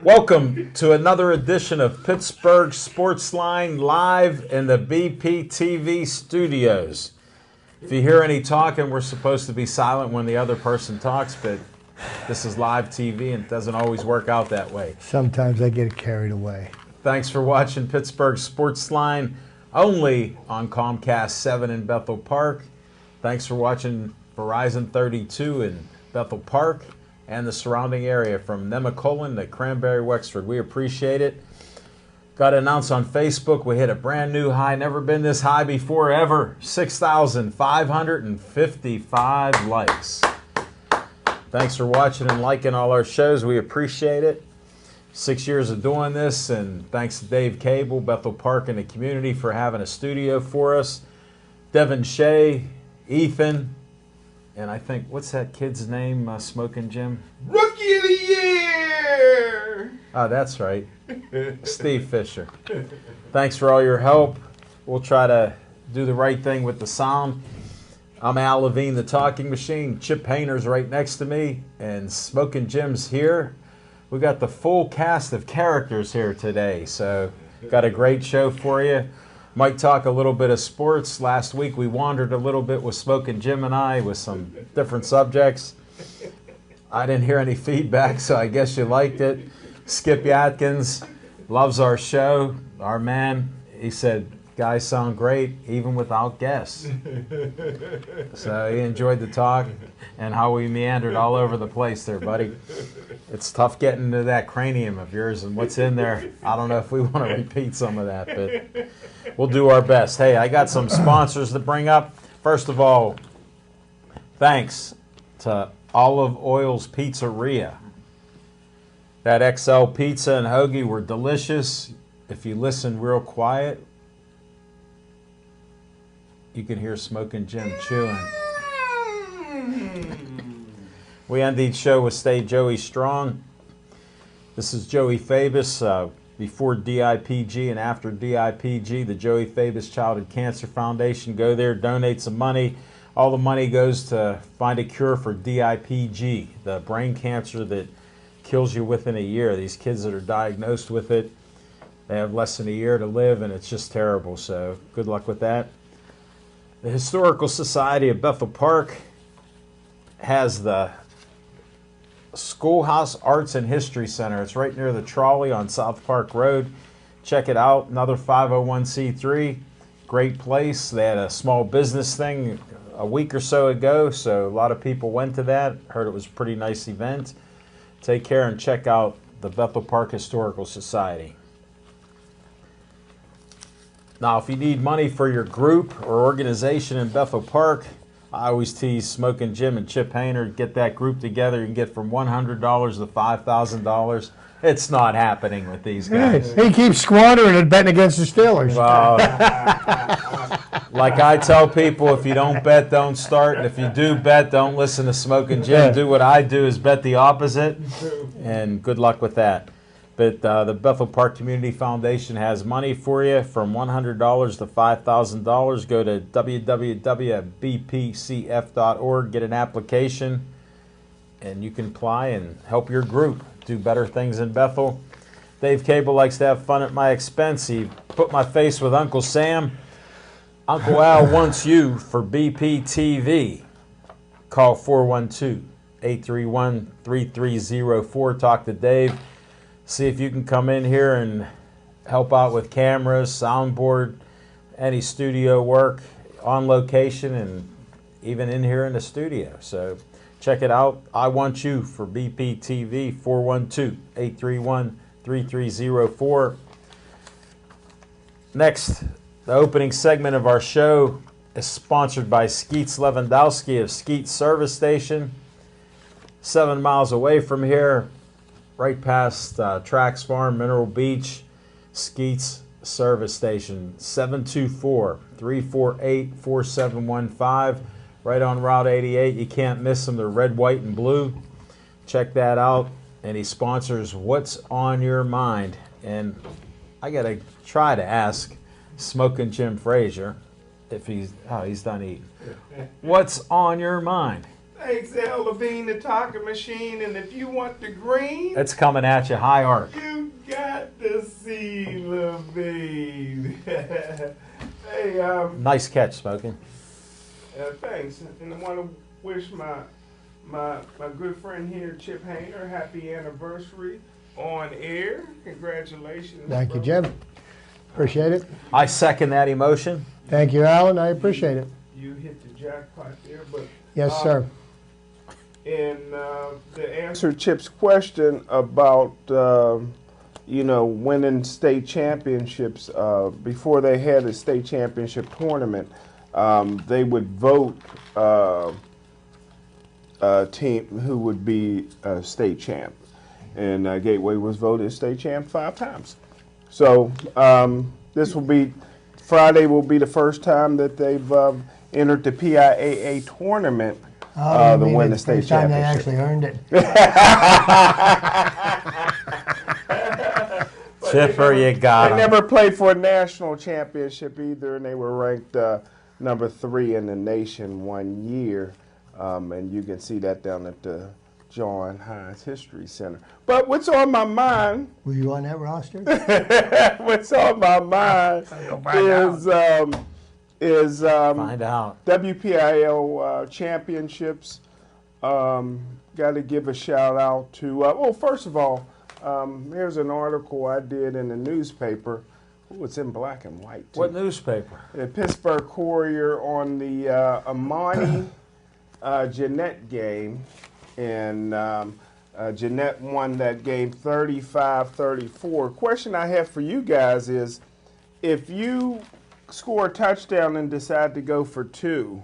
Welcome to another edition of Pittsburgh Sportsline live in the BPTV studios. If you hear any talking, we're supposed to be silent when the other person talks, but this is live TV and it doesn't always work out that way. Sometimes I get carried away. Thanks for watching Pittsburgh Sportsline, only on Comcast 7 in Bethel Park. Thanks for watching Verizon 32 in Bethel Park and the surrounding area from Nemacolin to Cranberry Wexford. We appreciate it. Got to announce on Facebook, we hit a brand new high, never been this high before ever, 6,555 likes. Thanks for watching and liking all our shows. We appreciate it. 6 years of doing this, and thanks to Dave Cable, Bethel Park, and the community for having a studio for us. Devin Shea, Ethan, and I think, what's that kid's name, Smoking Jim? Rookie of the Year! Oh, that's right. Steve Fisher. Thanks for all your help. We'll try to do the right thing with the sound. I'm Al Levine, the talking machine. Chip Hayner's right next to me, and Smoking Jim's here. We got the full cast of characters here today, so got a great show for you. Might talk a little bit of sports. Last week we wandered a little bit with Smoking Jim and I with some different subjects. I didn't hear any feedback, so I guess you liked it. Skip Atkins loves our show, our man. He said, guys sound great, even without guests. So he enjoyed the talk and how we meandered all over the place there, buddy. It's tough getting into that cranium of yours and what's in there. I don't know if we want to repeat some of that, but we'll do our best. Hey, I got some sponsors to bring up. First of all, thanks to Olive Oil's Pizzeria. That XL pizza and hoagie were delicious. If you listen real quiet, you can hear Smoking Jim chewing. We end each show with Stay Joey Strong. This is Joey Fabus, before DIPG and after DIPG, the Joey Fabus Childhood Cancer Foundation. Go there, donate some money. All the money goes to find a cure for DIPG, the brain cancer that kills you within a year. These kids that are diagnosed with it, they have less than a year to live, and it's just terrible. So good luck with that. The Historical Society of Bethel Park has the Schoolhouse Arts and History Center. It's right near the trolley on South Park Road. Check it out. Another 501c3. Great place. They had a small business thing a week or so ago, so a lot of people went to that. Heard it was a pretty nice event. Take care and check out the Bethel Park Historical Society. Now, if you need money for your group or organization in Bethel Park, I always tease Smoking Jim and Chip Hayner. Get that group together. You can get from $100 to $5,000. It's not happening with these guys. He keeps squandering and betting against the Steelers. Well, like I tell people, if you don't bet, don't start. And if you do bet, don't listen to Smoking Jim. Do what I do, is bet the opposite. And good luck with that. But the Bethel Park Community Foundation has money for you from $100 to $5,000. Go to www.bpcf.org, get an application, and you can apply and help your group do better things in Bethel. Dave Cable likes to have fun at my expense. He put my face with Uncle Sam. Uncle Al wants you for BPTV. Call 412-831-3304. Talk to Dave. See if you can come in here and help out with cameras, soundboard, any studio work on location, and even in here in the studio. So check it out. I want you for BPTV, 412-831-3304. Next, the opening segment of our show is sponsored by Skeets Lewandowski of Skeets Service Station. 7 miles away from here, right past Trax Farm, Mineral Beach, Skeets Service Station, 724-348-4715, right on Route 88. You can't miss them. They're red, white, and blue. Check that out. And he sponsors What's on Your Mind. And I got to try to ask Smoking Jim Frazier if he's done eating. What's on your mind? Thanks, Al Levine, the talking machine. And if you want the green, It's coming at you, high arc. you got to see Levine. Hey, Nice catch, Smoking. thanks. And I want to wish my good friend here, Chip Hayner, happy anniversary on air. Congratulations. Thank you, brother. Jim. Appreciate it. I second that emotion. Thank you, Alan. I appreciate it. You hit the jackpot there, but Yes, sir. and to answer Chip's question about winning state championships, before they had a state championship tournament, they would vote a team who would be a state champ, and Gateway was voted state champ 5 times. So this will be Friday. Will be the first time that they've entered the PIAA tournament. Oh, To you mean win the the state first time they championship. actually earned it. Chipper, you got They him. never played for a national championship either, and they were ranked number 3 in the nation one year. And you can see that down at the John Hines History Center. But what's on my mind? Were you on that roster? What's on my mind is Find out. WPIL championships. Got to give a shout out to. Well, first of all, here's an article I did in the newspaper. Ooh, it's in black and white. Too. What newspaper? The Pittsburgh Courier on the Amani Jeanette game, and Jeanette won that game 35-34. Question I have for you guys is, if you score a touchdown and decide to go for 2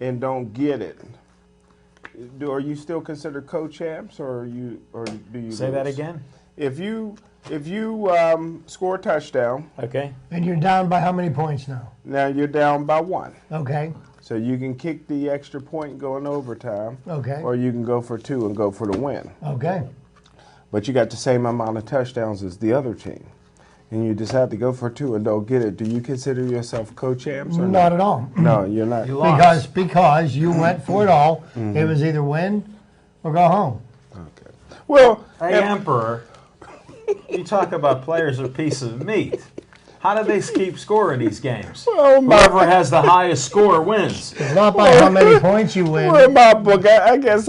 and don't get it, are you still considered co-champs, or do you Say that lose? again. If you score a touchdown, Okay. And you're down by how many points now? now you're down by 1. Okay. So you can kick the extra point and go in overtime, Okay. or you can go for 2 and go for the win. Okay. But you got the same amount of touchdowns as the other team, and you decide to go for 2 and don't get it. Do you consider yourself co-champs? Or Not at all. No, you're not. You lost. Because you went for it all. It was either win or go home. Okay. Well, Hey, Emperor, you talk about players are pieces of meat. How do they keep scoring these games? Well, Whoever has the highest score wins. It's not by how many points you win. well, in my book, I guess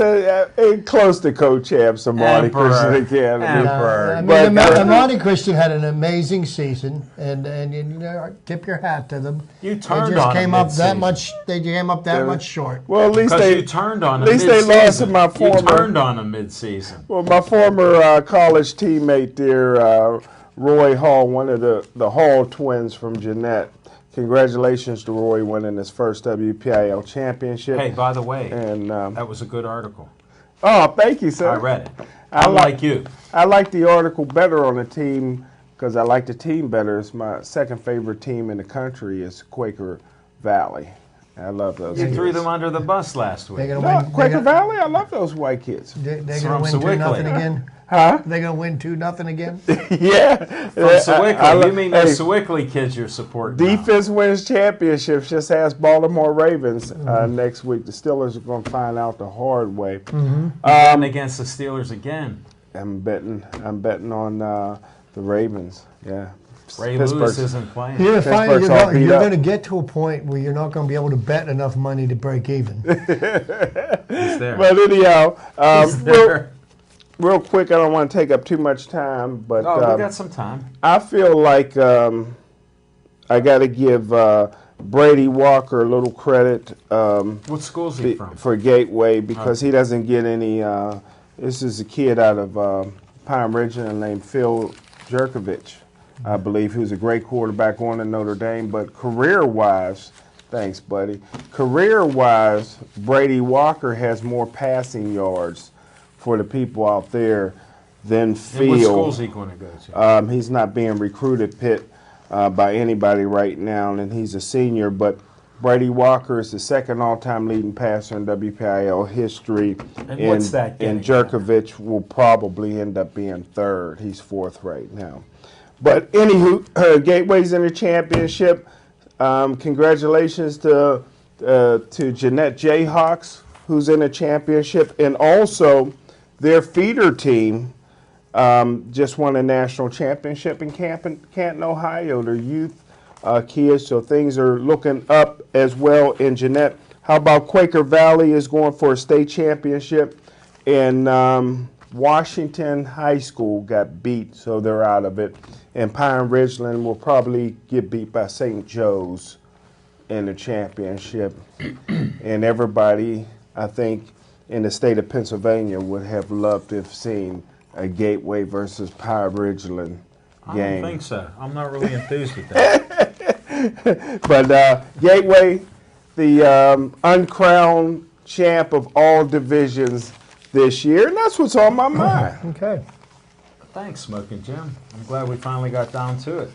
close to co-champs, Amani Emperor. Christian Academy. Emperor. I mean, But, Amani Christian had an amazing season, and you know, tip your hat to them. You They turned just on came them up that mid-season. much. They came up that much short. Well, at least Because they you turned on at them least they mid-season. lost to my You former. turned on them mid-season. Well, my former college teammate there, Roy Hall, one of the Hall twins from Jeanette. Congratulations to Roy winning his first WPIL championship. Hey, by the way, And that was a good article. oh, thank you, sir. I read it. I I'm like- like you. I like the article better on the team because I like the team better. It's my second favorite team in the country is Quaker Valley. I love those. You kids. threw them under the bus last They're week. gonna No, win. Quaker Valley. I love those white kids. They're From gonna win 2-0 Sewickley. again. Huh? They're gonna win 2-0 again. Yeah. From Sewickley. You mean the hey, Sewickley kids you're supporting now. Defense wins championships. Just ask Baltimore Ravens next week. The Steelers are going to find out the hard way. Betting against the Steelers again. I'm betting on the Ravens. Yeah. Ray Pittsburgh's- Lewis isn't playing. You're Pittsburgh's all beat up. going to get to a point where you're not going to be able to bet enough money to break even. He's there. But anyhow, He's there. real quick, I don't want to take up too much time, but Oh, we got some time. I feel like I got to give Brady Walker a little credit What school's he from? for Gateway because he doesn't get any. This is a kid out of Pine Ridge named Phil Jerkovich, I believe, who's a great quarterback on to Notre Dame. But career-wise, thanks, buddy. Career-wise, Brady Walker has more passing yards for the people out there than Phil. And what school's he going to go to? He's not being recruited, Pitt, by anybody right now, and he's a senior. But Brady Walker is the second all-time leading passer in WPIL history. And what's that And getting? Jerkovich will probably end up being third. He's fourth right now. But anywho, Gateway's in the championship. Congratulations to Jeanette Jayhawks, who's in a championship, and also their feeder team just won a national championship in Canton, Ohio. Their youth kids, so things are looking up as well in Jeanette. How about Quaker Valley is going for a state championship, and Washington High School got beat, so they're out of it. And Pine Ridgeland will probably get beat by St. Joe's in the championship. And everybody, I think, in the state of Pennsylvania would have loved to have seen a Gateway versus Pine Ridgeland game. I don't think so. I'm not really enthused with that. But Gateway, the uncrowned champ of all divisions this year, and that's what's on my mind. Okay. Thanks, Smoking Jim. I'm glad we finally got down to it.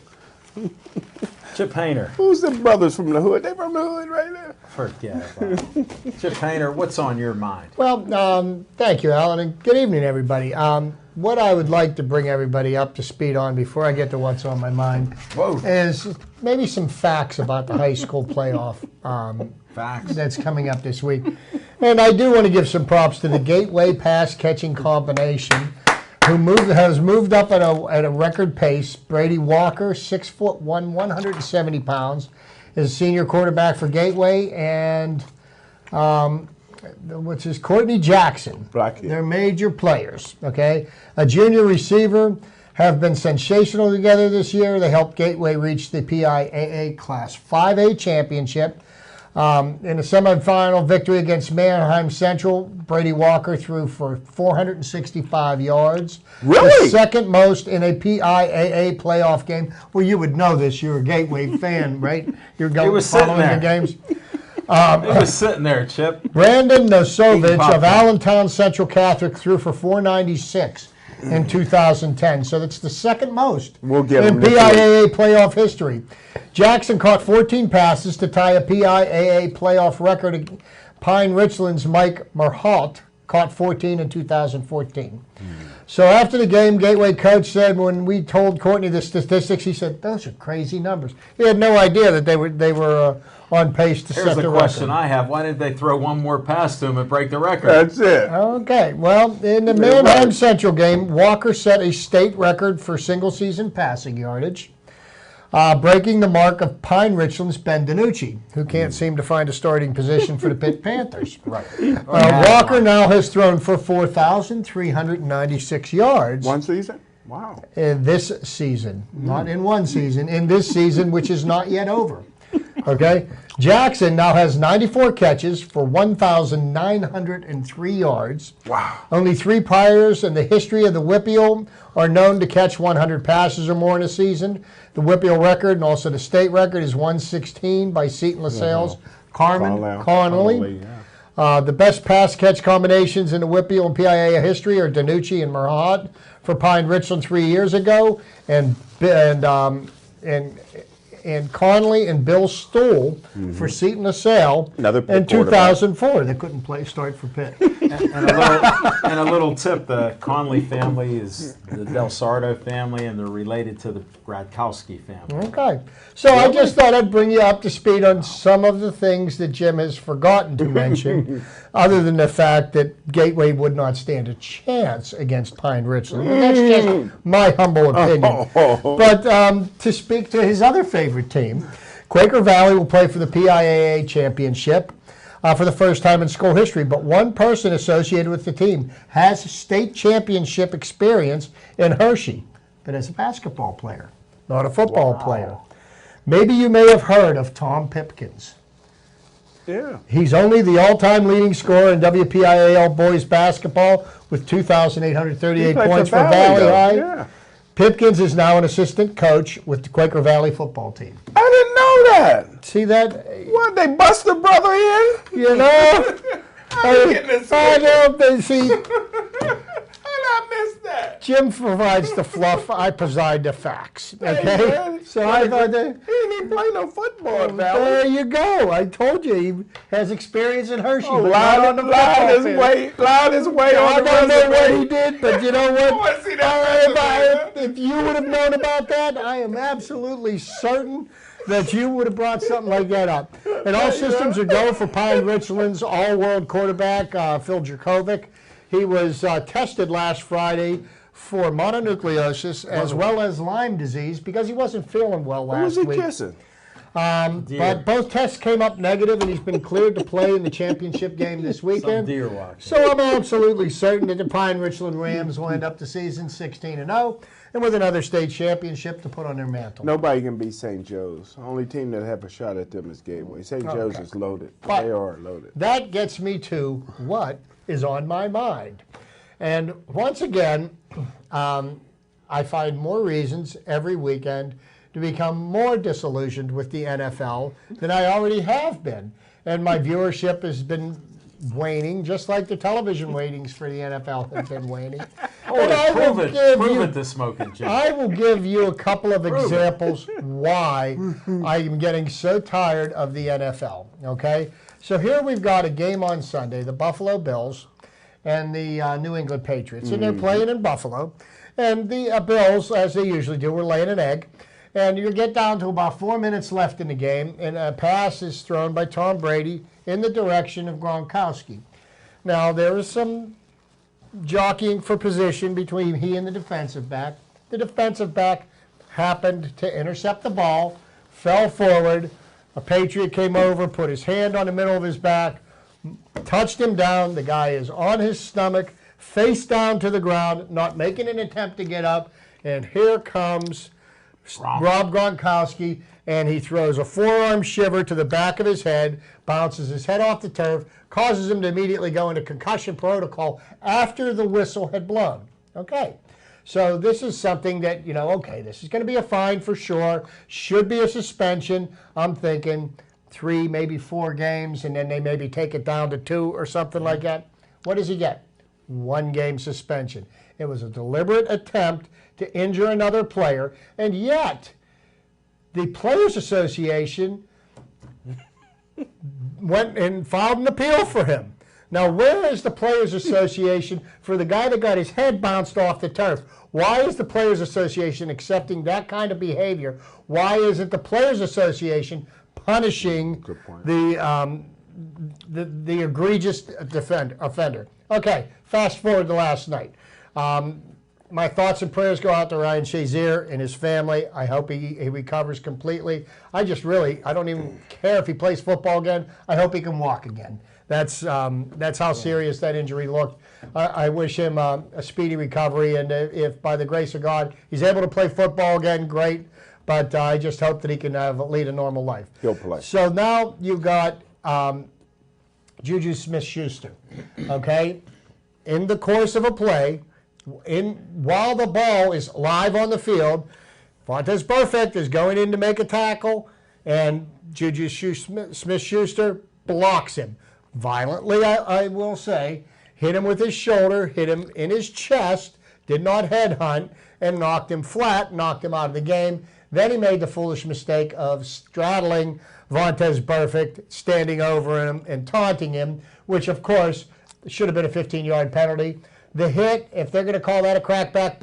Chip Hayner. Who's the brothers from the hood? They from the hood right there. Forget about it. Chip Hayner, what's on your mind? Well, thank you, Alan, and good evening, everybody. What I would like to bring everybody up to speed on before I get to what's on my mind is maybe some facts about the high school playoff Facts. that's coming up this week. And I do want to give some props to the Gateway pass catching combination, who has moved up at a record pace. Brady Walker, 6'1", 170 pounds, is a senior quarterback for Gateway, and which is Courtney Jackson. They're major players. Okay, a junior receiver have been sensational together this year. They helped Gateway reach the PIAA Class 5A championship. In a semifinal victory against Manheim Central, Brady Walker threw for 465 yards. Really? The second most in a PIAA playoff game. Well, you would know this. You're a Gateway fan, right? You're following the games. It was sitting there, Chip. Brandon Nosovich of Allentown Central Catholic threw for 496 in 2010. So that's the second most in PIAA playoff history. Jackson caught 14 passes to tie a PIAA playoff record. Pine Richland's Mike Marhault caught 14 in 2014. So after the game, Gateway coach said, when we told Courtney the statistics, he said, those are crazy numbers. He had no idea that they were on pace to set the record. Here's a question I have. Why didn't they throw one more pass to him and break the record? That's it. Okay. Well, in the Manheim Central game, Walker set a state record for single-season passing yardage, breaking the mark of Pine Richland's Ben DiNucci, who can't seem to find a starting position for the Pitt Panthers. Right. Walker now has thrown for 4,396 yards. One season? Wow. In this season. Not in one season. In this season, which is not yet over. Okay? Jackson now has 94 catches for 1,903 yards. Wow. Only 3 players in the history of the Whippeal are known to catch 100 passes or more in a season. The Whippeal record and also the state record is 116 by Seton LaSalle's Carmen Connolly. The best pass catch combinations in the Whippeal and PIAA history are DiNucci and Marhault for Pine Richland 3 years ago, and Conley and Bill Stoll for Seton LaSalle in 2004. They couldn't start for Pitt. and a little tip, the Conley family is the Del Sardo family, and they're related to the Gradkowski family. Okay. So I just thought I'd bring you up to speed on some of the things that Jim has forgotten to mention, other than the fact that Gateway would not stand a chance against Pine Richland. And that's just my humble opinion. But to speak to his other favorite team, Quaker Valley will play for the PIAA championship for the first time in school history. But one person associated with the team has state championship experience in Hershey, but as a basketball player, not a football player. Maybe you may have heard of Tom Pipkins. Yeah. He's only the all-time leading scorer in WPIAL boys basketball with 2,838 points for Valley High. Yeah. Pipkins is now an assistant coach with the Quaker Valley football team. I didn't know that. See that? What, they bust the brother in? You know? I know, but see, I missed that. Jim provides the fluff, I preside the facts. Okay? Hey, So I thought that. He didn't even play no football, There you go. I told you he has experience in Hershey. Oh, but not on the football his field. way on I the don't know what he resume. did, but you know what? I want to see that resume. If you would have known about that, I am absolutely certain that you would have brought something like that up. And all systems are go for Pine Richland's all-world quarterback, Phil Jerkovic. He was tested last Friday for mononucleosis as well as Lyme disease because he wasn't feeling well last week. Who was he kissing? But both tests came up negative, and he's been cleared to play in the championship game this weekend. Some deer watching. So I'm absolutely certain that the Pine Richland Rams will end up the season 16-0 and with another state championship to put on their mantle. Nobody can beat St. Joe's. The only team that have a shot at them is Gateway. St. Joe's is loaded. But they are loaded. That gets me to what is on my mind. And once again, I find more reasons every weekend to become more disillusioned with the NFL than I already have been. And my viewership has been waning, just like the television ratings for the NFL have been waning. Prove it to Smoking Jim. I will give you a couple of examples why I am getting so tired of the NFL, okay? So here we've got a game on Sunday, the Buffalo Bills and the New England Patriots, and they're playing in Buffalo. And the Bills, as they usually do, were laying an egg. And you get down to about 4 minutes left in the game, and a pass is thrown by Tom Brady in the direction of Gronkowski. Now, there is some jockeying for position between he and the defensive back. The defensive back happened to intercept the ball, fell forward. A Patriot came over, put his hand on the middle of his back, touched him down. The guy is on his stomach, face down to the ground, not making an attempt to get up. And here comes Rob Gronkowski, and he throws a forearm shiver to the back of his head, bounces his head off the turf, causes him to immediately go into concussion protocol after the whistle had blown. Okay, so this is something that, okay, this is going to be a fine for sure, should be a suspension. I'm thinking 3, maybe 4 games, and then they maybe take it down to 2 or something like that. What does he get? 1 game suspension. It was a deliberate attempt to injure another player, and yet the Players Association went and filed an appeal for him. Now, where is the Players Association for the guy that got his head bounced off the turf? Why is the Players Association accepting that kind of behavior? Why isn't the Players Association punishing the egregious offender? Okay, fast forward to last night. My thoughts and prayers go out to Ryan Shazier and his family. I hope he recovers completely. I don't even care if he plays football again. I hope he can walk again. That's how serious that injury looked. I wish him a speedy recovery, and if by the grace of God he's able to play football again, great. But I just hope that he can lead a normal life. He'll play. So now you've got Juju Smith-Schuster, okay? In the course of a play, while the ball is live on the field, Vontaze Burfict is going in to make a tackle, and Juju Smith-Schuster blocks him. Violently, I will say, hit him with his shoulder, hit him in his chest, did not headhunt, and knocked him flat, knocked him out of the game. Then he made the foolish mistake of straddling Vontaze Burfict, standing over him and taunting him, which, of course, should have been a 15-yard penalty. The hit, if they're going to call that a crackback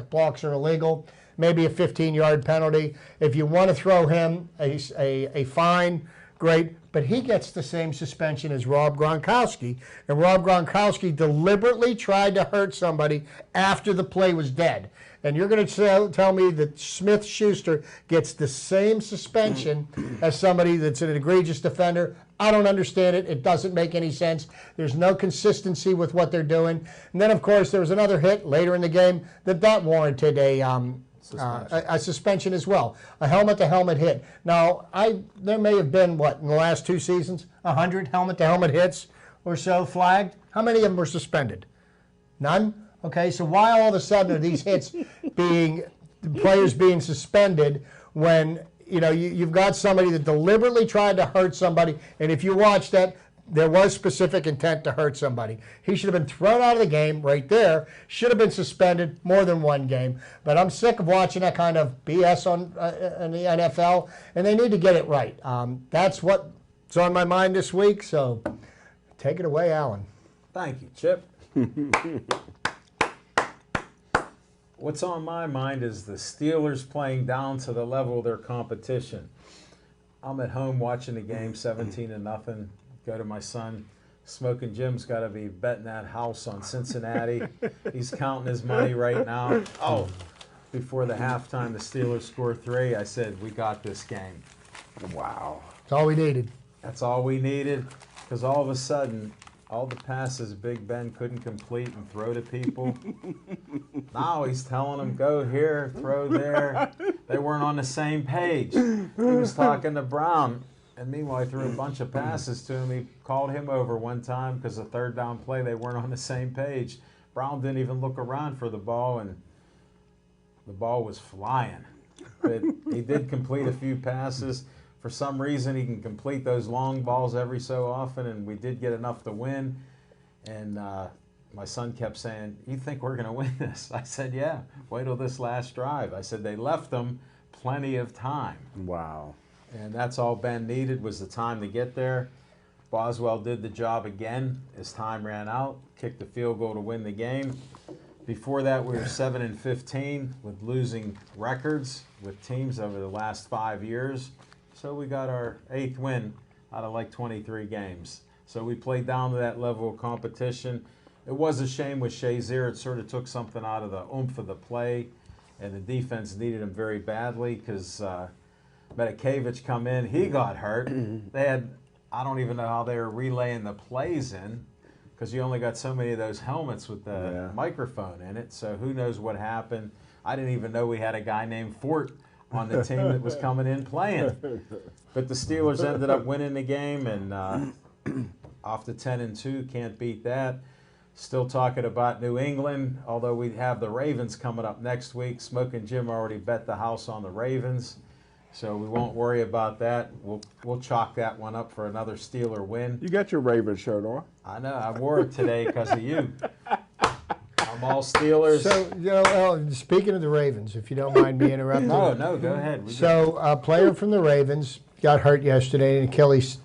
blocks are illegal. Maybe a 15-yard penalty. If you want to throw him a fine, great. But he gets the same suspension as Rob Gronkowski. And Rob Gronkowski deliberately tried to hurt somebody after the play was dead. And you're going to tell me that Smith-Schuster gets the same suspension as somebody that's an egregious defender? I don't understand it. It doesn't make any sense. There's no consistency with what they're doing. And then, of course, there was another hit later in the game that warranted a suspension as well. A helmet-to-helmet hit. Now, there may have been, in the last 2 seasons, 100 helmet-to-helmet hits or so flagged. How many of them were suspended? None? Okay, so why all of a sudden are these hits players being suspended when, you've got somebody that deliberately tried to hurt somebody, and if you watch that, there was specific intent to hurt somebody. He should have been thrown out of the game right there, should have been suspended more than 1 game. But I'm sick of watching that kind of BS on the NFL, and they need to get it right. That's what's on my mind this week, so take it away, Alan. Thank you, Chip. what's on my mind is the Steelers playing down to the level of their competition. I'm at home watching the game, 17-0. Go to my son. Smoking Jim's got to be betting that house on Cincinnati. He's counting his money right now. Oh, before the halftime, the Steelers score 3. I said, we got this game. Wow. That's all we needed. That's all we needed, because all of a sudden, all the passes Big Ben couldn't complete and throw to people. Now he's telling them, go here, throw there. They weren't on the same page. He was talking to Brown, and meanwhile he threw a bunch of passes to him. He called him over one time because the third down play, they weren't on the same page. Brown didn't even look around for the ball, and the ball was flying. But he did complete a few passes. For some reason, he can complete those long balls every so often, and we did get enough to win. And my son kept saying, you think we're going to win this? I said, yeah, wait till this last drive. I said, they left them plenty of time. Wow. And that's all Ben needed was the time to get there. Boswell did the job again as time ran out, kicked the field goal to win the game. Before that, we were 7-15 with losing records with teams over the last 5 years. So we got our 8th win out of like 23 games. So we played down to that level of competition. It was a shame with Shazier. It sort of took something out of the oomph of the play, and the defense needed him very badly because Medikevich come in. He got hurt. They had, I don't even know how they were relaying the plays in because you only got so many of those helmets with the microphone in it. So who knows what happened. I didn't even know we had a guy named Fort on the team that was coming in playing. But the Steelers ended up winning the game, and off to 10-2, can't beat that. Still talking about New England, although we have the Ravens coming up next week. Smoking Jim already bet the house on the Ravens, so we won't worry about that. We'll chalk that one up for another Steeler win. You got your Ravens shirt on. I know. I wore it today because of you. I'm all Steelers. So, speaking of the Ravens, if you don't mind me interrupting. No, go ahead. So, a player from the Ravens got hurt yesterday in Achilles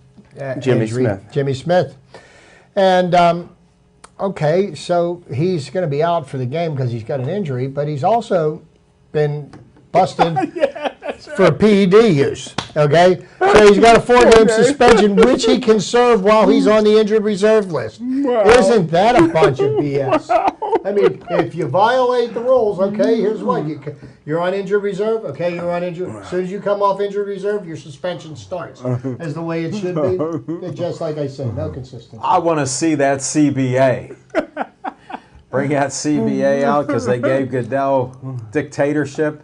Jimmy injury. Smith. Jimmy Smith. And, okay, so he's going to be out for the game because he's got an injury, but he's also been busted for PED use, okay? So he's got a 4-game suspension, which he can serve while he's on the injured reserve list. Wow. Isn't that a bunch of BS? I mean, if you violate the rules, okay, here's what. You're on injured reserve, okay, you're on injured. As soon as you come off injured reserve, your suspension starts, as the way it should be. Just like I said, no consistency. I want to see that CBA. Bring that CBA out because they gave Goodell dictatorship,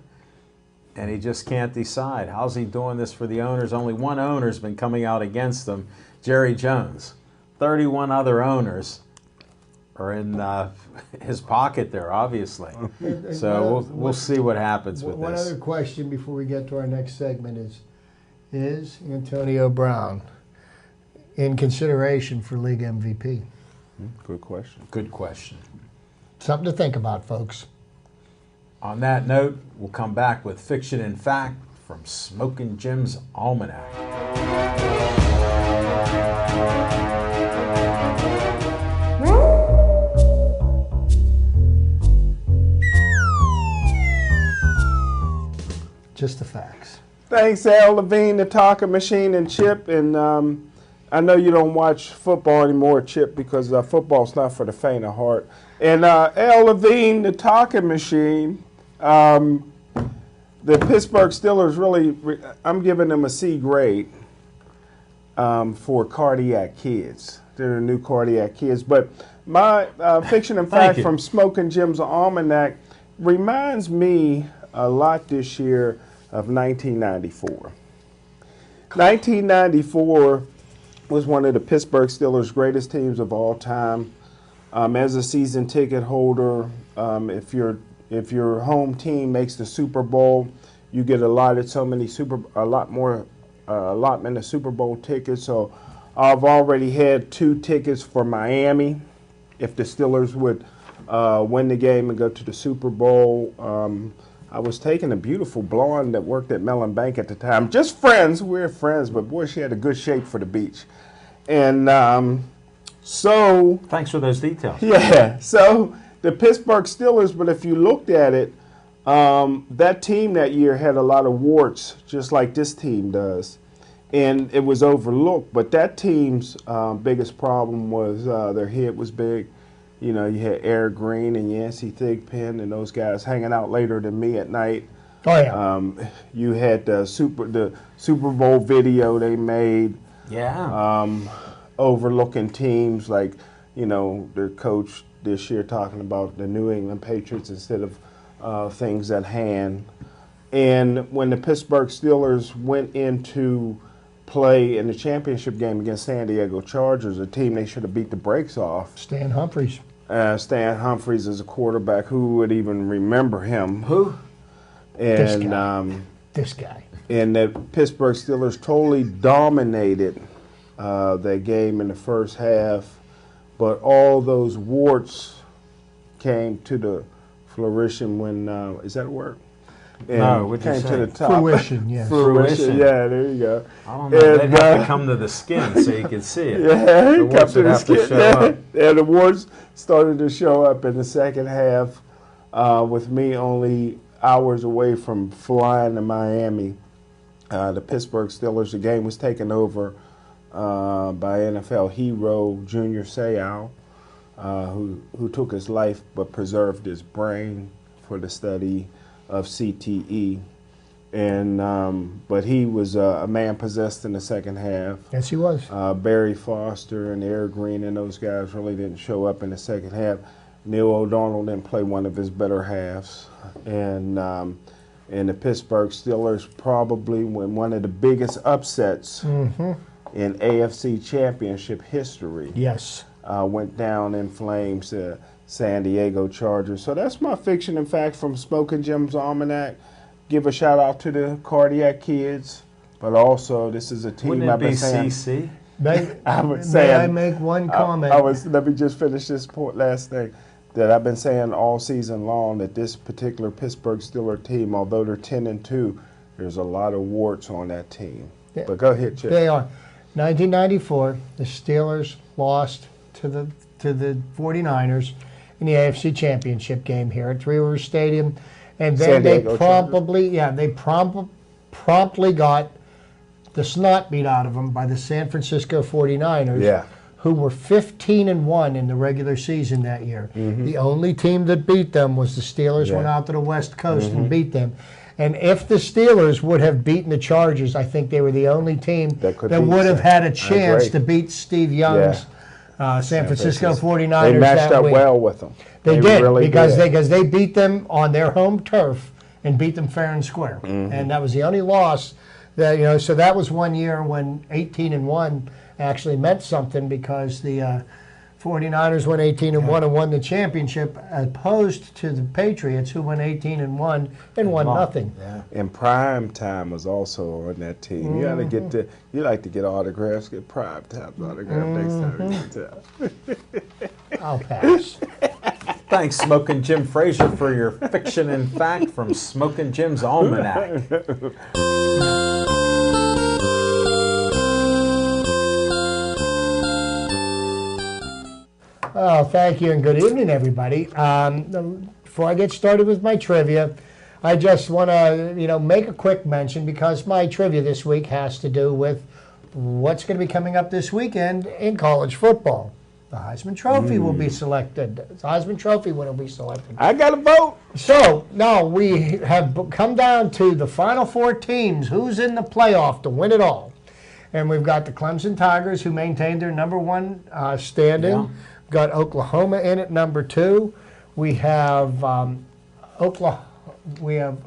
and he just can't decide. How's he doing this for the owners? Only one owner's been coming out against him, Jerry Jones. 31 other owners are in his pocket there, obviously. So we'll see what happens with one this. One other question before we get to our next segment is Antonio Brown in consideration for league MVP? Good question. Good question. Something to think about, folks. On that note, we'll come back with Fiction and Fact from Smokin' Jim's Almanac. Just the facts. Thanks, Al Levine, the talking machine, and Chip. And I know you don't watch football anymore, Chip, because football's not for the faint of heart. And Al Levine, the talking machine, the Pittsburgh Steelers really, I'm giving them a C grade for cardiac kids. They're the new cardiac kids. But my fiction and fact from Smokin' Jim's Almanac reminds me a lot this year of 1994. 1994 was one of the Pittsburgh Steelers' greatest teams of all time. As a season ticket holder, if your home team makes the Super Bowl, you get allotted a lot more allotment of Super Bowl tickets. So I've already had 2 tickets for Miami if the Steelers would win the game and go to the Super Bowl. I was taking a beautiful blonde that worked at Mellon Bank at the time. Just friends, we're friends, but boy, she had a good shape for the beach. And so... Thanks for those details. Yeah, so the Pittsburgh Steelers, but if you looked at it, That team that year had a lot of warts, just like this team does. And it was overlooked. But that team's biggest problem was their head was big. You know, you had Eric Green and Yancey Thigpen and those guys hanging out later than me at night. Oh, yeah. You had the Super Bowl video they made. Yeah. Overlooking teams like, you know, their coach this year talking about the New England Patriots instead of things at hand. And when the Pittsburgh Steelers went into play in the championship game against San Diego Chargers, a team they should have beat the brakes off. Stan Humphries. Stan Humphries is a quarterback. Who would even remember him? Who? And this guy. And the Pittsburgh Steelers totally dominated that game in the first half, but all those warts came to the fruition when is that a word? And no, what came you to say? the top. Fruition, yes. Fruition, yeah, there you go. I don't know. They'd have to come to the skin so you could see it. Yeah, the warts would have to show up. Yeah, the warts started to show up in the second half with me only hours away from flying to Miami. The Pittsburgh Steelers, the game was taken over by NFL hero Junior Seau, who took his life but preserved his brain for the study of CTE. And but he was a man possessed in the second half. Yes, he was. Barry Foster and Eric Green and those guys really didn't show up in the second half. Neil O'Donnell didn't play one of his better halves. And the Pittsburgh Steelers probably won one of the biggest upsets in AFC Championship history. Yes. Went down in flames to San Diego Chargers. So that's my fiction and fact from Smoking Jim's Almanac. Give a shout out to the Cardiac Kids, but also this is a team Wouldn't it I've been be saying. CC? May I make one comment? Let me just finish this last thing. That I've been saying all season long that this particular Pittsburgh Steelers team, although they're 10-2, there's a lot of warts on that team. Yeah, but go ahead, Chip. They are. 1994, the Steelers lost to the 49ers in the AFC Championship game here at Three Rivers Stadium, and then they promptly got the snot beat out of them by the San Francisco 49ers. Yeah. Who were 15-1 in the regular season that year. The only team that beat them was the Steelers. Went out to the West Coast and beat them. And if the Steelers would have beaten the Chargers, I think they were the only team that would have had a chance to beat Steve Young's San Francisco 49ers. They matched that up week. well with them. They did really because did. they beat them on their home turf and beat them fair and square. And that was the only loss that So that was one year when 18-1 actually meant something because the 49ers went 18-1 and won the championship, opposed to the Patriots who went 18-1 and won nothing. Yeah. And Prime Time was also on that team. You gotta get you like to get autographs. Get Prime Time's autograph next time you get time. I'll pass. Thanks, Smoking Jim Frazier, for your fiction and fact from Smoking Jim's Almanac. Oh, thank you and good evening, everybody. Before I get started with my trivia, I just want to, make a quick mention because my trivia this week has to do with what's going to be coming up this weekend in college football. The Heisman Trophy will be selected. The Heisman Trophy will be selected. I got to vote. So now we have come down to the final four teams. Who's in the playoff to win it all? And we've got the Clemson Tigers, who maintained their number one standing. Yeah. We've got Oklahoma in at number 2. We have Oklahoma. We have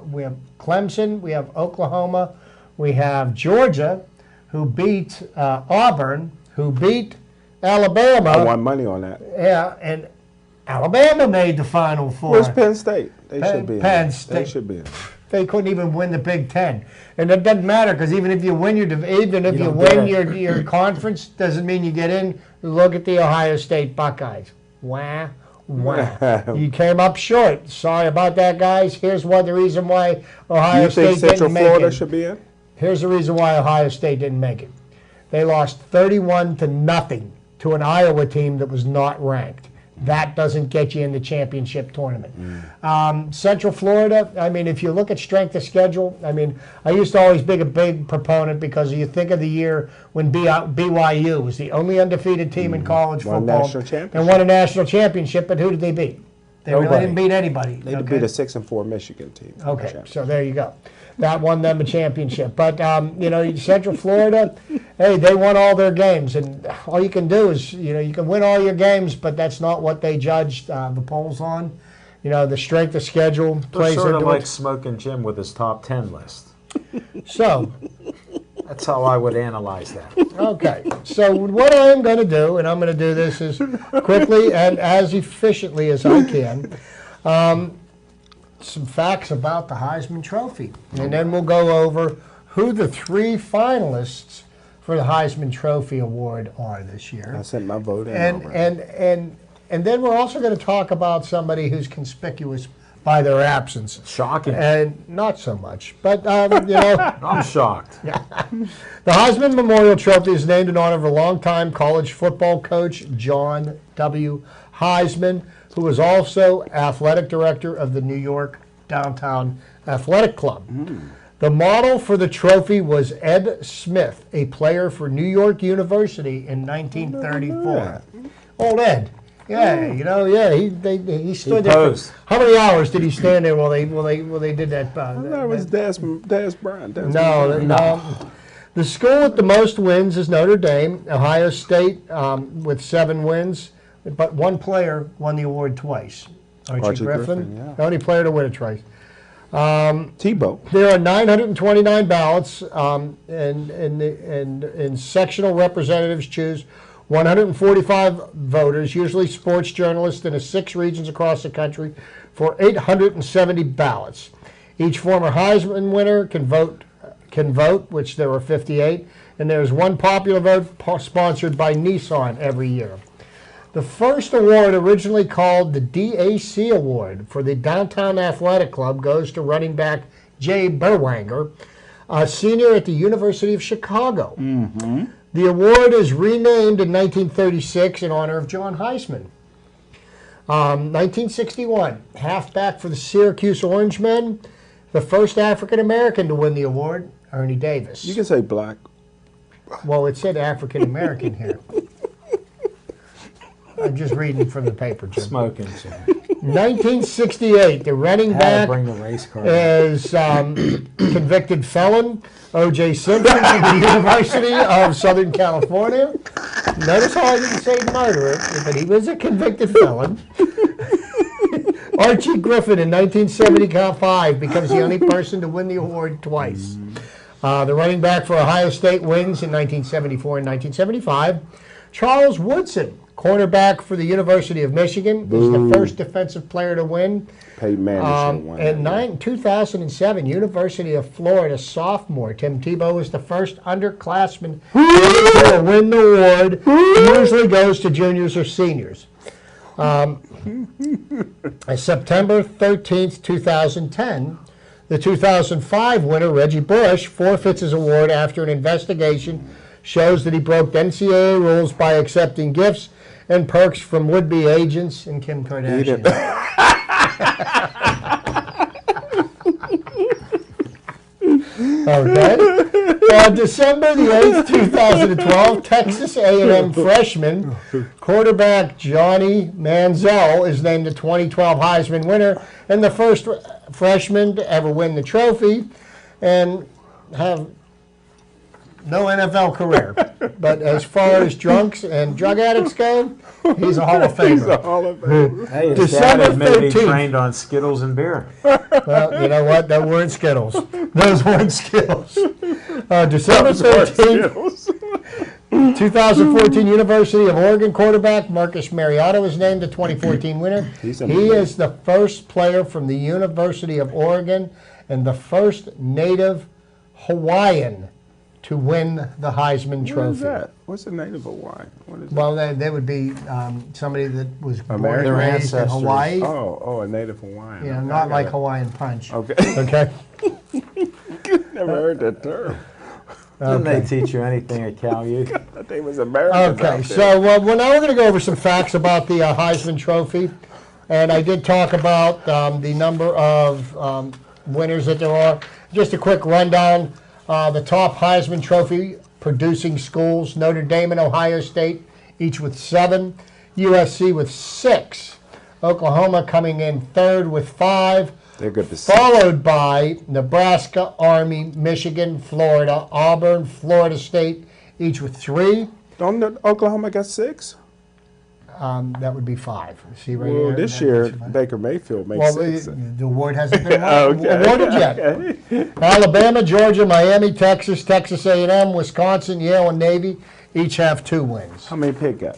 Clemson. We have Oklahoma. We have Georgia, who beat Auburn, who beat Alabama. I won money on that. Yeah, and Alabama made the Final Four. Where's Penn State? They should be in. Penn State. They should be in. They couldn't even win the Big Ten, and it doesn't matter because even if you win your conference, doesn't mean you get in. Look at the Ohio State Buckeyes. Wow. You came up short. Sorry about that, guys. Here's the reason why Ohio State Central didn't make Florida it. should be in? Here's the reason why Ohio State didn't make it. They lost 31-0 to an Iowa team that was not ranked. that doesn't get you in the championship tournament. Central Florida, I mean, if you look at strength of schedule, I mean, I used to always be a big proponent because you think of the year when BYU was the only undefeated team in college Won football national championship. and won a national championship, but who did they beat? They really Nobody. didn't beat anybody. They beat a 6-4 Michigan team. Okay, so there you go. That won them a championship. But, you know, Central Florida, hey, they won all their games. And all you can do is, you know, you can win all your games, but that's not what they judged the polls on. You know, the strength of schedule plays Sort of into like it. Smoking Jim with his top 10 list. So, That's how I would analyze that. okay. So what I am going to do, and I'm going to do this as quickly and as efficiently as I can, some facts about the Heisman Trophy. And then we'll go over who the 3 finalists for the Heisman Trophy Award are this year. I sent my vote in. And then we're also going to talk about somebody who's conspicuous by their absence. Shocking. And not so much. But, you know, I'm shocked. the Heisman Memorial Trophy is named in honor of a longtime college football coach, John W. Heisman, who was also athletic director of the New York Downtown Athletic Club. The model for the trophy was Ed Smith, a player for New York University in 1934. Old Ed. Yeah, you know, yeah, he stood there. posed. How many hours did he stand there while they did that? I thought it was Des Bryant. No. The school with the most wins is Notre Dame. Ohio State with 7 wins, but one player won the award twice. Archie Griffin, yeah. the only player to win it twice. Tebow. There are 929 ballots, and sectional representatives choose 145 voters, usually sports journalists, in 6 regions across the country, for 870 ballots. Each former Heisman winner can vote, which there are 58, and there's one popular vote sponsored by Nissan every year. The first award, originally called the DAC Award for the Downtown Athletic Club, goes to running back Jay Berwanger, a senior at the University of Chicago. The award is renamed in 1936 in honor of John Heisman. 1961, halfback for the Syracuse Orangemen, the first African-American to win the award, Ernie Davis. You can say black. Well, it said African-American here. I'm just reading from the paper, Jim. Smoking Jim. 1968, the running Had to back bring the race car. is convicted felon O.J. Simpson from the University of Southern California. Notice how I didn't say murderer, but he was a convicted felon. Archie Griffin in 1975 becomes the only person to win the award twice. The running back for Ohio State wins in 1974 and 1975. Charles Woodson, cornerback for the University of Michigan, is the first defensive player to win. Peyton Manning won. In 2007, University of Florida sophomore Tim Tebow was the first underclassman to win the award. It usually goes to juniors or seniors. September 13th, 2010, the 2005 winner, Reggie Bush, forfeits his award after an investigation shows that he broke NCAA rules by accepting gifts and perks from would-be agents and Kim Kardashian. Okay. On December the 8th, 2012, Texas A&M freshman quarterback Johnny Manziel is named the 2012 Heisman winner and the first freshman to ever win the trophy and have no NFL career. But as far as drunks and drug addicts go, he's a Hall of Famer. He's a Hall of Famer. Hey, his December dad admitted he 13th. trained on Skittles and beer. Well, you know what? Those weren't Skittles. Those weren't Skittles. December 13th, 2014, University of Oregon quarterback Marcus Mariota was named the 2014 winner. He is the first player from the University of Oregon and the first native Hawaiian to win the Heisman Trophy. What is that? What's the native Hawaii? What is Well, they would be somebody that was born and American raised in ancestors. Hawaii. Oh, a native Hawaiian. You know, Okay, not I like got Hawaiian Punch. it. Okay. Okay. Never heard that term. Didn't they teach you anything at Cal U? That thing was American. Okay, so well, now we're going to go over some facts about the Heisman Trophy. And I did talk about the number of winners that there are. Just a quick rundown. The top Heisman Trophy producing schools, Notre Dame and Ohio State, each with 7. USC with 6. Oklahoma coming in third with 5. They're good to followed by Nebraska, Army, Michigan, Florida, Auburn, Florida State, each with 3. Don't Oklahoma got 6? That would be 5. See right Well, here? this year Baker Mayfield makes 6. The award hasn't been Okay. awarded yet. Okay. Alabama, Georgia, Miami, Texas, Texas A&M, Wisconsin, Yale, and Navy each have 2 wins. How many pick up?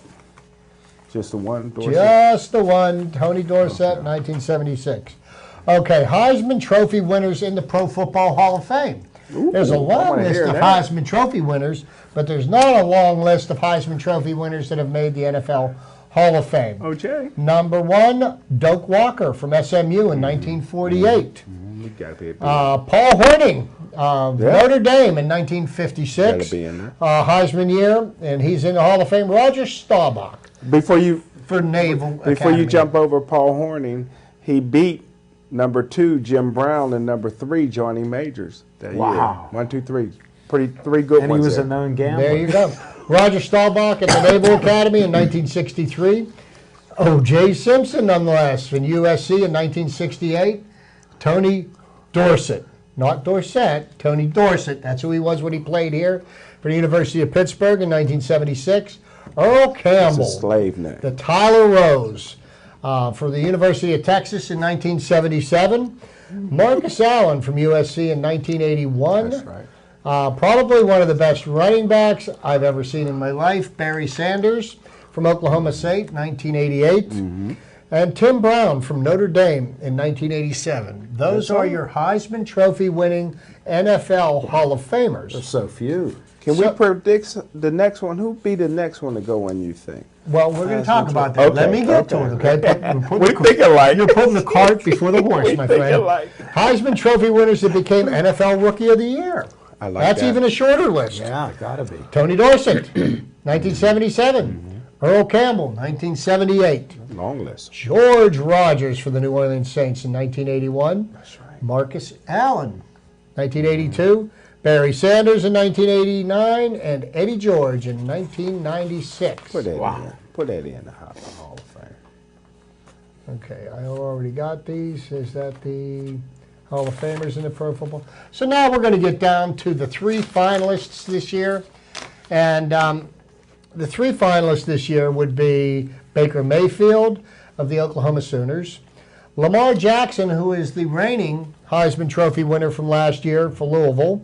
Just the one? Dorsett? Just the one, Tony Dorsett, 1976. Okay, Heisman Trophy winners in the Pro Football Hall of Fame. Ooh, there's a long list of Heisman Trophy winners, but there's not a long list of Heisman Trophy winners that have made the NFL Hall of Fame. Okay. Number 1, Doak Walker from SMU in 1948. Paul Hornung, Notre Dame in 1956. Gotta be in there. Heisman year, and he's in the Hall of Fame. Roger Staubach Before you for Naval Before Academy. you jump over Paul Hornung, he beat number 2 Jim Brown and number 3 Johnny Majors that year. Wow. 1, 2, 3. 3 good And ones. he was there. a known gambler. There you go. Roger Staubach at the Naval Academy in 1963. O.J. Simpson, nonetheless, from USC in 1968. Tony Dorsett, not Dorsett, Tony Dorsett. That's who he was when he played here for the University of Pittsburgh in 1976. Earl Campbell, It's a slave name. the Tyler Rose for the University of Texas in 1977. Marcus Allen from USC in 1981. That's right. Probably one of the best running backs I've ever seen in my life, Barry Sanders from Oklahoma State, 1988. And Tim Brown from Notre Dame in 1987. Those are your Heisman Trophy winning NFL Hall of Famers. There's so few. Can we predict the next one? Who'd be the next one to go on, you think? Well, we're going to talk about that. Let me get to it, okay? We think alike. You're putting the cart before the horse, my think friend. alike. Heisman Trophy winners that became NFL Rookie of the Year. I like That's that. even a shorter list. Yeah, gotta be. Tony Dorsett, 1977. Earl Campbell, 1978. Long list. George Rogers for the New Orleans Saints in 1981. That's right. Marcus Allen, 1982. Barry Sanders in 1989. And Eddie George in 1996. Put that in. Put that in the Hall of Fame. Okay, I already got these. Is that the Hall of Famers in the Pro Football? So now we're going to get down to the 3 finalists this year. And the 3 finalists this year would be Baker Mayfield of the Oklahoma Sooners, Lamar Jackson, who is the reigning Heisman Trophy winner from last year for Louisville,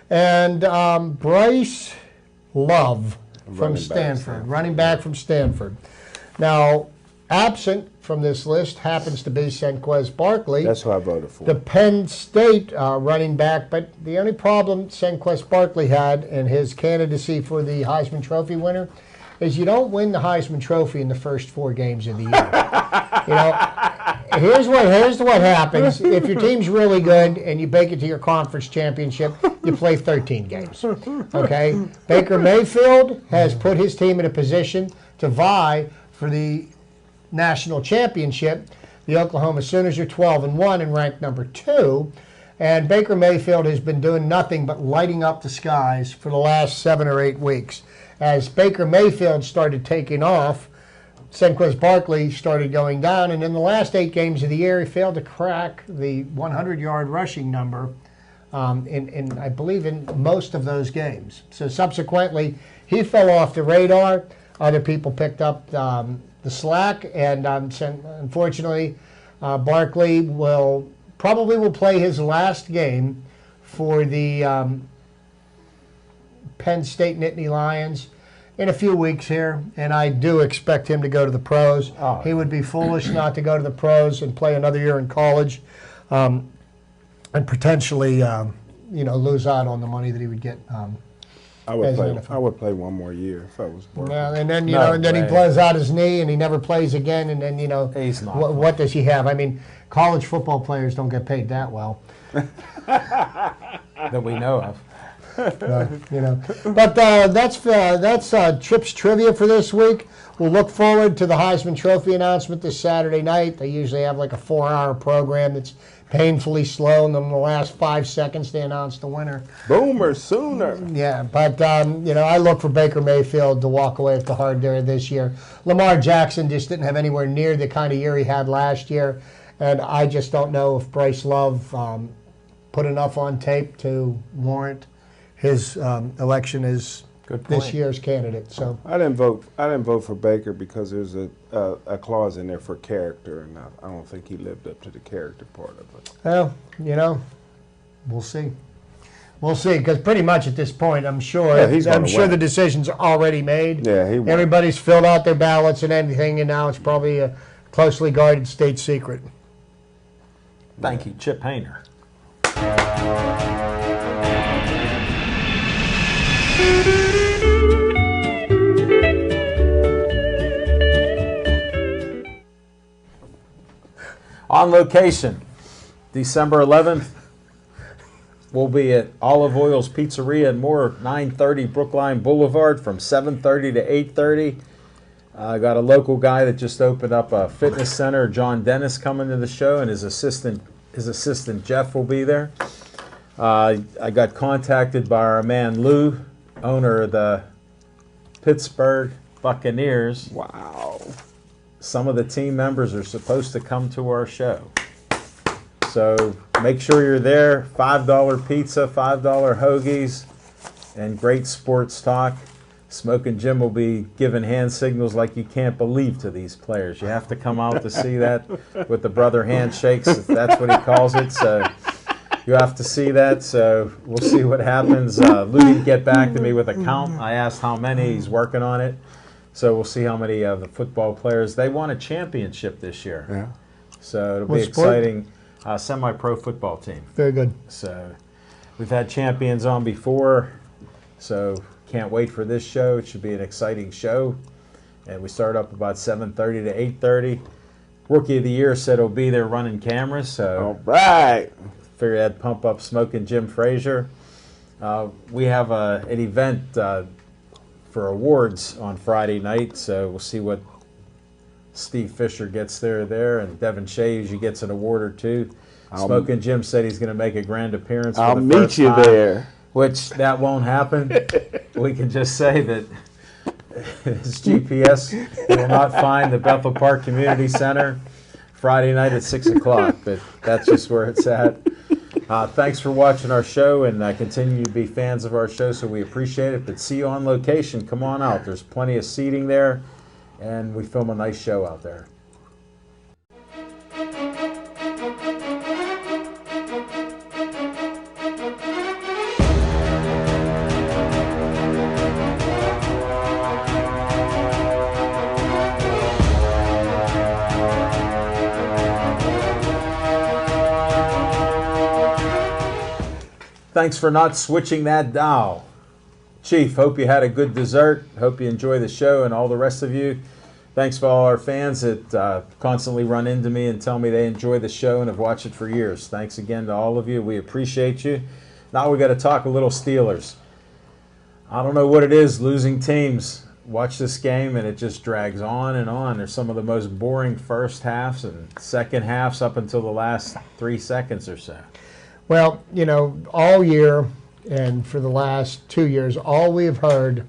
and Bryce Love from Stanford, running back from Stanford. Now, absent from this list happens to be Senquez Barkley. That's who I voted for. The Penn State running back, but the only problem Senquez Barkley had in his candidacy for the Heisman Trophy winner is you don't win the Heisman Trophy in the first 4 games of the year. You know, here's what happens. If your team's really good and you make it to your conference championship, you play 13 games. Okay? Baker Mayfield has put his team in a position to vie for the national championship. The Oklahoma Sooners are 12-1 and ranked number 2. And Baker Mayfield has been doing nothing but lighting up the skies for the last 7 or 8 weeks. As Baker Mayfield started taking off, Senquez Barkley started going down. And in the last 8 games of the year, he failed to crack the 100-yard rushing number in, I believe, in most of those games. So subsequently, he fell off the radar. Other people picked up the slack, and unfortunately, Barkley will play his last game for the Penn State Nittany Lions in a few weeks here, and I do expect him to go to the pros. Oh. He would be foolish not to go to the pros and play another year in college, and potentially, lose out on the money that he would get. I would play one more year if I was Barkley. Yeah, and then No he way. blows out his knee and he never plays again. And then He's not what does he have? I mean, college football players don't get paid that well. that we know of. But that's Chip's trivia for this week. We'll look forward to the Heisman Trophy announcement this Saturday night. They usually have like a 4-hour program that's painfully slow, and then in the last 5 seconds they announce the winner. Boomer Sooner. Yeah, but I look for Baker Mayfield to walk away with the hard there this year. Lamar Jackson just didn't have anywhere near the kind of year he had last year, and I just don't know if Bryce Love put enough on tape to warrant his election as this year's candidate. So I didn't vote for Baker because there's a clause in there for character, and I don't think he lived up to the character part of it. Well, we'll see. We'll see, because pretty much at this point, I'm sure the decision's already made. Yeah, he won. Everybody's filled out their ballots and everything, and now it's probably a closely guarded state secret. Thank you, Chip Hayner. On location, December 11th, we'll be at Olive Oil's Pizzeria and More, 930 Brookline Boulevard from 7:30 to 8:30. I got a local guy that just opened up a fitness center, John Dennis, coming to the show, and his assistant Jeff will be there. I got contacted by our man Lou, owner of the Pittsburgh Buccaneers. Wow. Some of the team members are supposed to come to our show. So make sure you're there. $5 pizza, $5 hoagies, and great sports talk. Smoking Jim will be giving hand signals like you can't believe to these players. You have to come out to see that with the brother handshakes. That's what he calls it. So you have to see that. So we'll see what happens. Lou didn't get back to me with a count. I asked how many. He's working on it. So we'll see how many of the football players. They won a championship this year. Yeah. So it'll be exciting. Semi-pro football team. Very good. So we've had champions on before. So can't wait for this show. It should be an exciting show. And we start up about 7:30 to 8:30. Rookie of the Year said he'll be there running cameras. So all right. Figured I'd pump up Smoking Jim Frazier. We have an event for awards on Friday night, so we'll see what Steve Fisher gets there, and Devin Shea usually gets an award or two. Smoking Jim said he's going to make a grand appearance. I'll meet you there. Which that won't happen. We can just say that his GPS will not find the Bethel Park Community Center Friday night at 6 o'clock, but that's just where it's at. Thanks for watching our show, and continue to be fans of our show, so we appreciate it. But see you on location. Come on out. There's plenty of seating there, and we film a nice show out there. Thanks for not switching that dial. Chief, hope you had a good dessert. Hope you enjoy the show, and all the rest of you. Thanks for all our fans that constantly run into me and tell me they enjoy the show and have watched it for years. Thanks again to all of you. We appreciate you. Now we got to talk a little Steelers. I don't know what it is, losing teams. Watch this game and it just drags on and on. There's some of the most boring first halves and second halves up until the last 3 seconds or so. Well, all year and for the last 2 years, all we've heard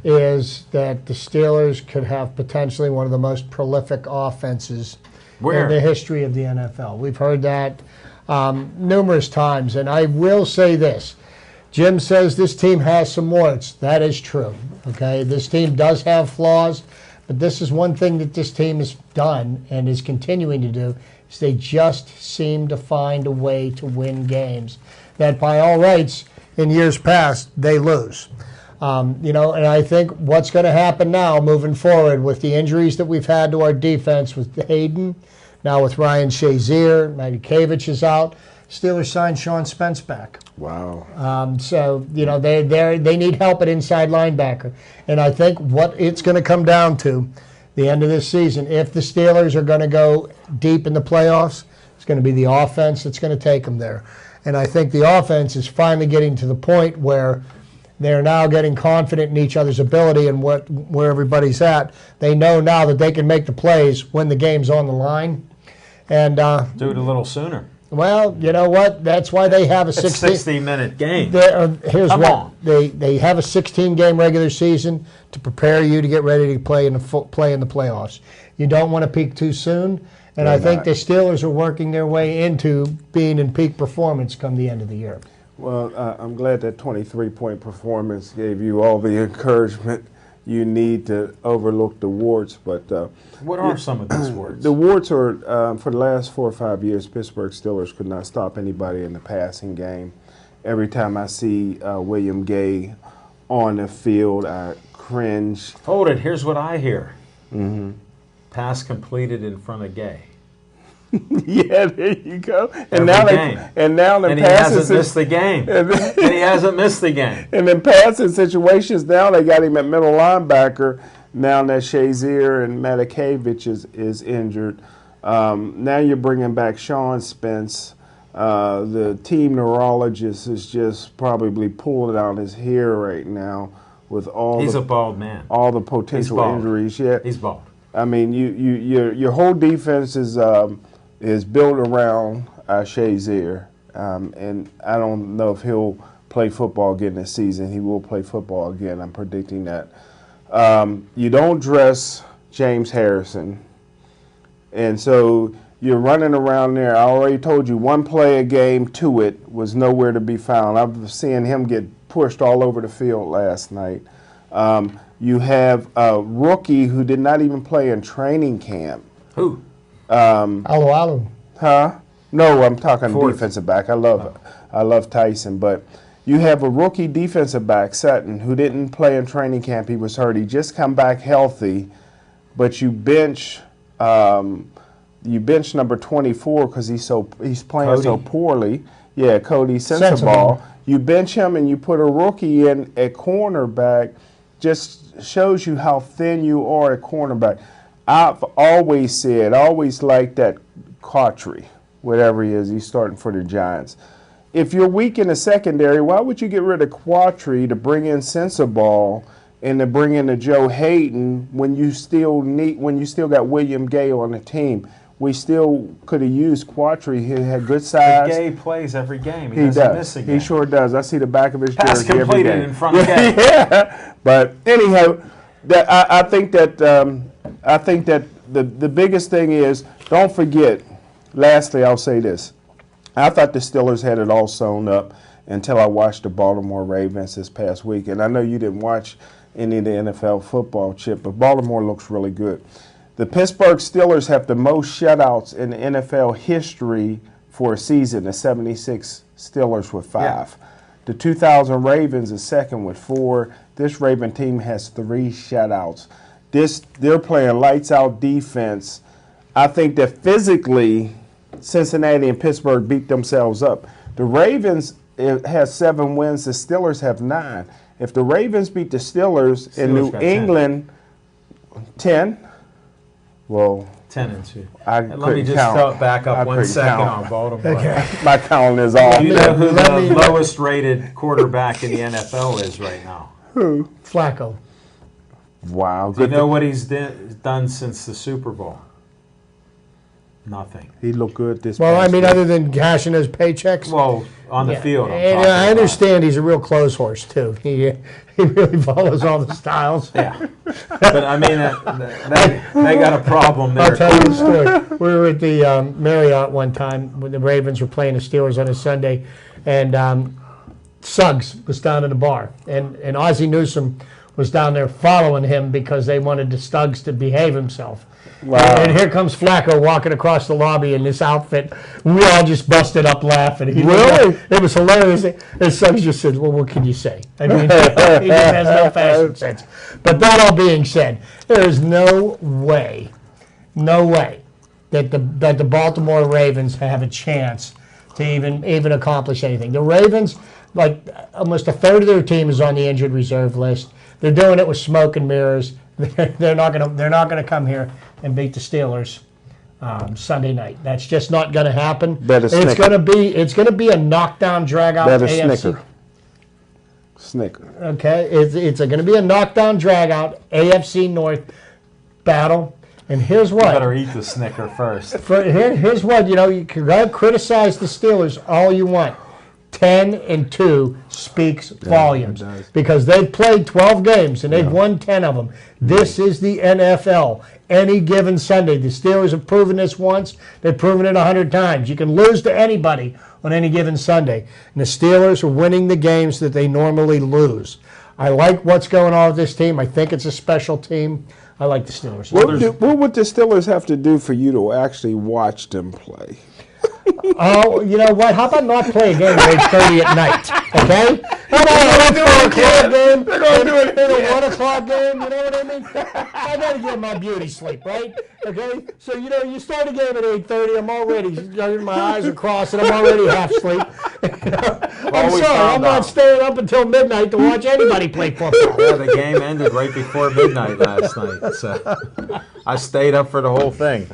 is that the Steelers could have potentially one of the most prolific offenses in the history of the NFL. We've heard that numerous times, and I will say this. Jim says this team has some warts. That is true. Okay, this team does have flaws, but this is one thing that this team has done and is continuing to do. Is they just seem to find a way to win games that, by all rights, in years past, they lose. And I think what's going to happen now, moving forward, with the injuries that we've had to our defense, with Hayden, now with Ryan Shazier, Matty Kavich is out. Steelers signed Sean Spence back. Wow. So they need help at inside linebacker, and I think what it's going to come down to, the end of this season, if the Steelers are going to go deep in the playoffs, it's going to be the offense that's going to take them there. And I think the offense is finally getting to the point where they're now getting confident in each other's ability and where everybody's at. They know now that they can make the plays when the game's on the line. And do it a little sooner. Well, you know what? That's why they have a 60-minute game. Here's Come what on. they have a 16-game regular season to prepare you to get ready to play in the playoffs. You don't want to peak too soon, and I think the Steelers are working their way into being in peak performance come the end of the year. Well, I'm glad that 23-point performance gave you all the encouragement you need to overlook the warts. But what are some of these warts? The warts are, for the last 4 or 5 years, Pittsburgh Steelers could not stop anybody in the passing game. Every time I see William Gay on the field, I cringe. Hold it. Here's what I hear. Pass completed in front of Gay. Yeah, there you go. And he hasn't missed the game. And he hasn't missed the game. And in passing situations, now they got him at middle linebacker. Now that Shazier and Matakevich is injured. Now you're bringing back Sean Spence. The team neurologist is just probably pulling out his hair right now with all. He's a bald man. All the potential injuries. Yeah, he's bald. I mean, your whole defense is built around Shazier, and I don't know if he'll play football again this season. He will play football again. I'm predicting that. You don't dress James Harrison, and so you're running around there. I already told you, one play a game to it was nowhere to be found. I've seen him get pushed all over the field last night. You have a rookie who did not even play in training camp. Who? Alu. Huh? No, I'm talking defensive back. I love Tyson, but you have a rookie defensive back, Sutton, who didn't play in training camp. He was hurt. He just come back healthy, but you bench number 24 because he's playing so poorly. Yeah, Cody Sensabaugh. You bench him and you put a rookie in at cornerback. Just shows you how thin you are at cornerback. I've always said, I always liked that Cautry, whatever he is, he's starting for the Giants. If you're weak in the secondary, why would you get rid of Cautry to bring in Sensabaugh and to bring in a Joe Hayden when you still got William Gay on the team? We still could have used Cautry. He had good size. Gay plays every game. He doesn't miss a game. He sure does. I see the back of his pass jersey every game. In front of Gay. Yeah. But anyhow, I think that the biggest thing is, don't forget. Lastly, I'll say this: I thought the Steelers had it all sewn up until I watched the Baltimore Ravens this past week. And I know you didn't watch any of the NFL football, Chip, but Baltimore looks really good. The Pittsburgh Steelers have the most shutouts in the NFL history for a season, the 76 Steelers with 5. Yeah. The 2000 Ravens is second with 4. This Raven team has 3 shutouts. They're playing lights-out defense. I think that physically, Cincinnati and Pittsburgh beat themselves up. The Ravens has 7 wins. The Steelers have 9. If the Ravens beat the Steelers in New England, 10. Well, 10-2. Let me just back up 1 second on Baltimore. Okay. My count is off. You know who the lowest rated quarterback in the NFL is right now? Who? Flacco. Wow. Do you know what he's done since the Super Bowl? Nothing. He looked good this Well, past I mean, week. other than cashing his paychecks. Well, on the field. And I understand he's a real clothes horse, too. He really follows all the styles. Yeah. But, I mean, they got a problem there. I'll tell you the story. We were at the Marriott one time when the Ravens were playing the Steelers on a Sunday, and Suggs was down in the bar. And Ozzie Newsome was down there following him because they wanted the Suggs to behave himself. Wow. And here comes Flacco walking across the lobby in this outfit. We all just busted up laughing. Really? It was hilarious. And Suggs just said, well, what can you say? I mean, he just has no fashion sense. But that all being said, there is no way that the Baltimore Ravens have a chance to even accomplish anything. The Ravens, like almost a third of their team is on the injured reserve list. They're doing it with smoke and mirrors. They're not gonna come here and beat the Steelers. Sunday night. That's just not going to happen. Better It's snicker. going to be a knockdown, drag out. Better AFC. Snicker. Okay, it's going to be a knockdown, drag out AFC North battle. And here's what. Better eat the Snicker first. Here's what, you can go ahead, criticize the Steelers all you want. 10-2 speaks volumes it does. because they've played 12 games and they've won 10 of them. This is the NFL. Any given Sunday, the Steelers have proven this once. They've proven it 100 times. You can lose to anybody on any given Sunday. And the Steelers are winning the games that they normally lose. I like what's going on with this team. I think it's a special team. I like the Steelers. What would the Steelers have to do for you to actually watch them play? Oh, you know what? How about not play a game at 8:30 at night? Okay? How about a 4 o'clock game? They're going to do it in a 1 o'clock game. You know what I mean? I got to get my beauty sleep, right? Okay? So, you start a game at 8:30. I'm already, my eyes are crossed and I'm already half asleep. I'm sorry. I'm not staying up until midnight to watch anybody play football. Yeah, the game ended right before midnight last night. So I stayed up for the whole thing.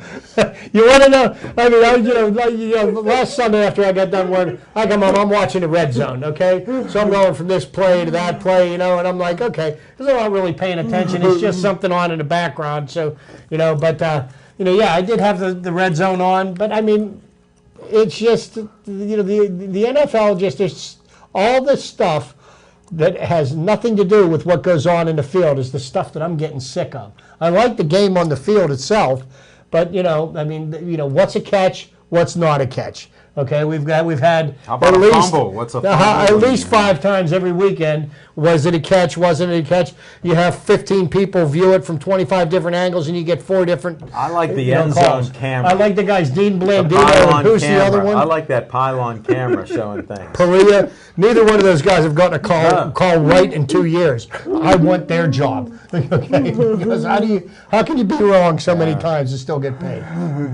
You want to know? I mean, last Sunday after I got done work, I come home, I'm watching the Red Zone, okay? So I'm going from this play to that play, and I'm like, okay, I'm not really paying attention. It's just something on in the background. So, but, yeah, I did have the Red Zone on, but, I mean, it's just, the NFL just is all this stuff that has nothing to do with what goes on in the field is the stuff that I'm getting sick of. I like the game on the field itself, but, what's a catch? What's not a catch? Okay, we've had How about at a least fumble? What's a fumble? at least 5 times every weekend. Was it a catch? Wasn't it a catch? You have 15 people view it from 25 different angles, and you get 4 different. I like the end calls. zone camera. I like the guys Dean The Blandino pylon and who's camera. the other one? I like that pylon camera showing things. Perea. Neither one of those guys have gotten a call right in 2 years. I want their job. Okay? Because how can you be wrong so many times and still get paid?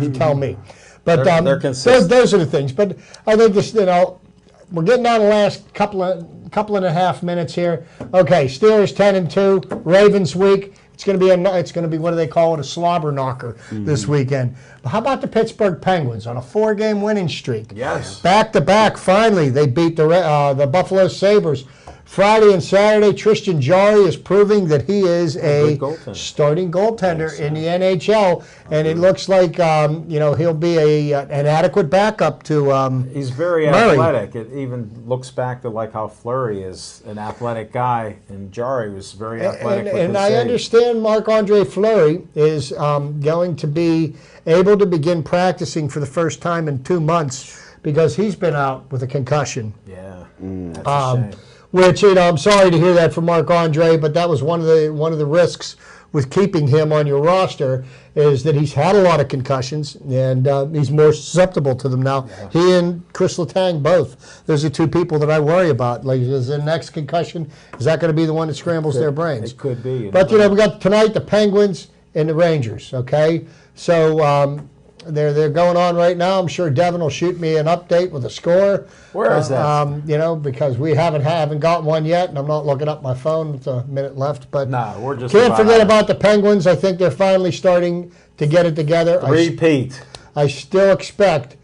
You tell me. But They're consistent. those are the things. But I think this, we're getting down the last couple and a half minutes here. Okay, Steelers 10-2, Ravens week. It's going to be what do they call it? A slobber knocker this weekend. But how about the Pittsburgh Penguins on a 4-game winning streak? Yes. Back to back. Finally, they beat the Buffalo Sabres. Friday and Saturday, Tristan Jarry is proving that he is a starting goaltender in the NHL, and it looks like he'll be an adequate backup to. He's very Murray. athletic. It even looks back to like how Fleury is an athletic guy, and Jarry was very athletic. And I understand Marc-Andre Fleury is going to be able to begin practicing for the first time in 2 months because he's been out with a concussion. Yeah, that's a shame. Which I'm sorry to hear that from Marc-Andre, but that was one of the risks with keeping him on your roster is that he's had a lot of concussions and he's more susceptible to them now. Yeah. He and Chris Letang both. Those are 2 people that I worry about. Like, is the next concussion, is that going to be the one that scrambles their brains? It could be. But we got tonight the Penguins and the Rangers. Okay, so. They're going on right now. I'm sure Devin will shoot me an update with a score. Where is that? Because we haven't got one yet, and I'm not looking up my phone with a minute left. But we're just can't forget about the Penguins. I think they're finally starting to get it together. Repeat. I still expect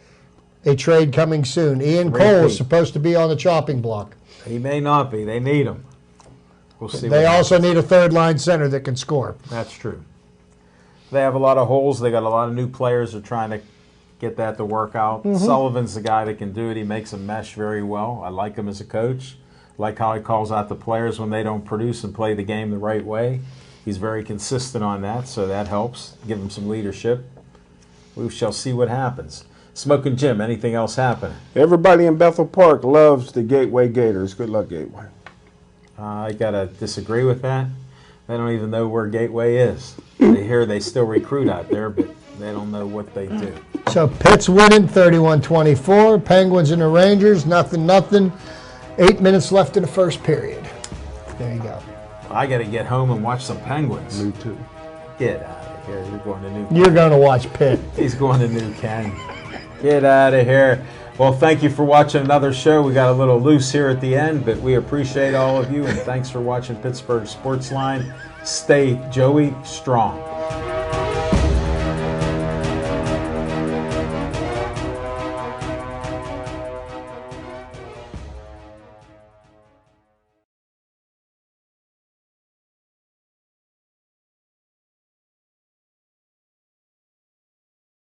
a trade coming soon. Ian Cole is supposed to be on the chopping block. He may not be. They need him. We'll see. They also need a third-line center that can score. That's true. They have a lot of holes. They got a lot of new players who are trying to get that to work out. Sullivan's the guy that can do it. He makes them mesh very well. I like him as a coach. I like how he calls out the players when they don't produce and play the game the right way. He's very consistent on that, so that helps. Give him some leadership. We shall see what happens. Smoking Jim, anything else happen? Everybody in Bethel Park loves the Gateway Gators. Good luck, Gateway. I got to disagree with that. They don't even know where Gateway is. They hear they still recruit out there, but they don't know what they do. So Pitt's winning 31-24. Penguins and the Rangers, nothing. 8 minutes left in the first period. There you go. I got to get home and watch some Penguins. Me too. Get out of here. You're going to New Canaan. You're going to watch Pitt. He's going to New Canaan. Get out of here. Well, thank you for watching another show. We got a little loose here at the end, but we appreciate all of you, and thanks for watching Pittsburgh Sportsline. Stay Joey strong.